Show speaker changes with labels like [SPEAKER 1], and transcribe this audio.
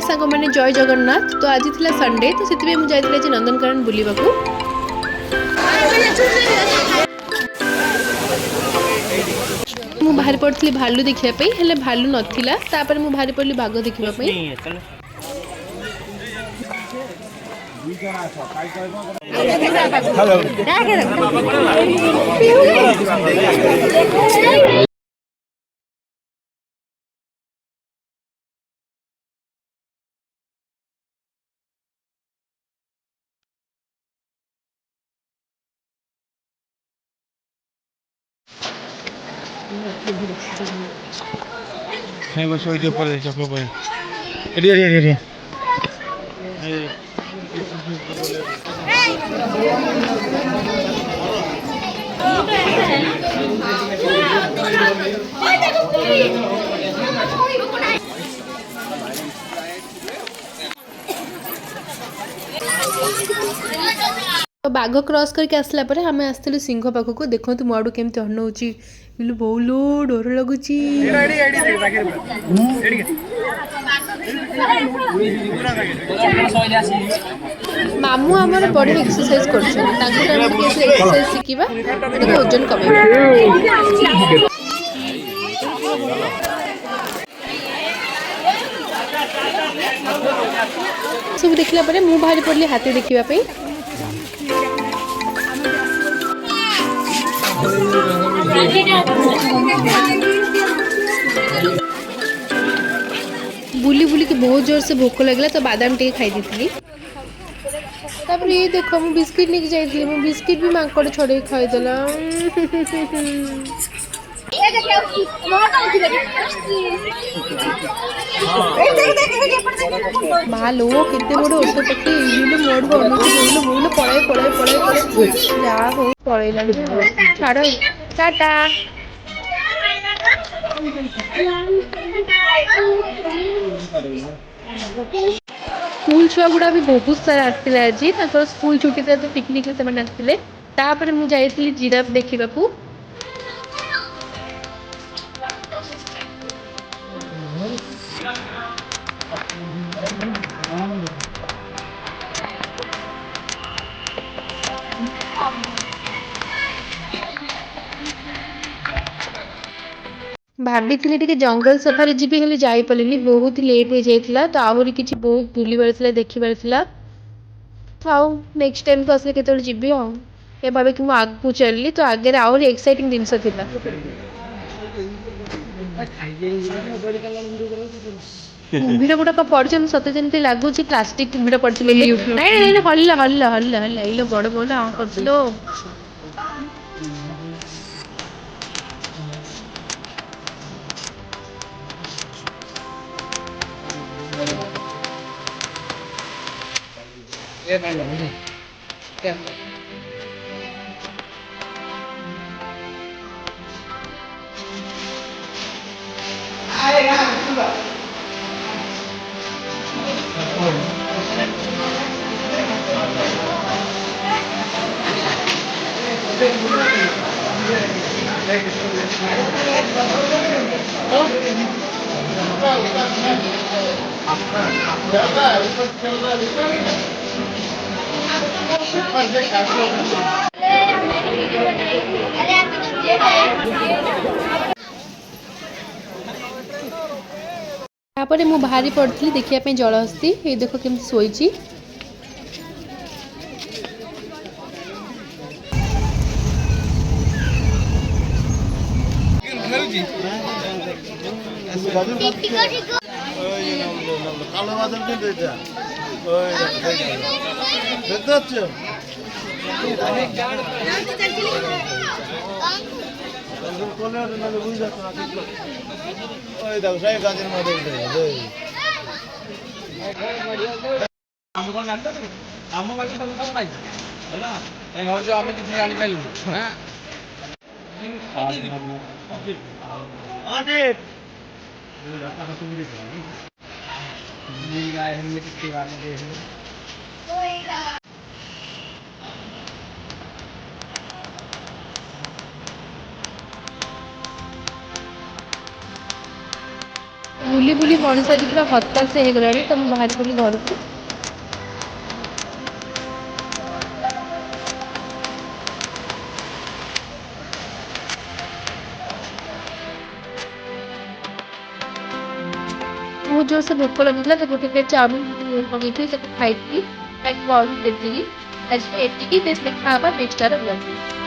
[SPEAKER 1] सांग मैंने जय जगन्नाथ। तो आज थी संडे तो से मुझे आज नंदनकानन बुलवाक मु बाहर पड़ी भालू देखापी हेले भालू नाला तापर मु बाहर पड़ी बाघ देखापी।
[SPEAKER 2] Hai bos itu pada siapa boy? Dia.
[SPEAKER 1] तो बाघ क्रॉस करके आसला पर आम आसलु सिंह पाखक देखो मो आड़ केमती अनौची बहुलो डर लगुच। मामू आमर बढ़िया एक्सरसाइज कर शिखा ओजन कम सब देखला मु बाहर पड़ी हाथी देखापी। बुली बुली की बहुत जोर से भोक लगला तो बादाम टे खाई दी। तापर ये देखो मु बिस्किट लेके जाइए मो बिस्किट भी मांकड़ छड़े खाईदेला। भालो केते बड़ ओष पक्षी मोड़ बोलो बोलो पड़े जा हो पड़ेला छाड़ टाटा। स्कूल छुआ गुड़ा भी बहुत सारा आसते आज स्कूल छुट्टी तो पिकनिक से आसते मुझे जिराफ देखा। भाभी टे जंगल सफारी जी हेल्ले जापरि बहुत लेट हो जाता तो आहरी कि बहुत बुलबार देखिबार नेक्स्ट टाइम को आसे के जी ये भावे कि आगू चलली तो आगे आहरी एक्साइटिंग जिनस था। कुम्भीर गुड़ाक पड़े सत जमी लगुच प्लास्टिक कुम्भीर पड़े हल्ला हल्ला हल्ला हल्ला बड़ बोल कर तापर मु बाहरी पड़ी देखिए जलहस्ती ये देख केमती शोची। ବୁଲି ବୁଲି ମଣିଷ ଆଜି ପୁରା ହତାଶ ହେଇଗଲାଣି ତ ମୁଁ ବାହାରି ପଡ଼ିଲି ଘରକୁ। ବହୁତ ଜୋରସେ ଭୋକ ଲାଗୁଥିଲା ତ ଗୋଟେ ପ୍ଲେଟ୍ ଚାଉମିନ ମଗେଇଥିଲି ତାକୁ ଖାଇଥିଲି। ଆଜି ଏତିକି ଦେଖା ହବା ନେକ୍ସଟ ବାର।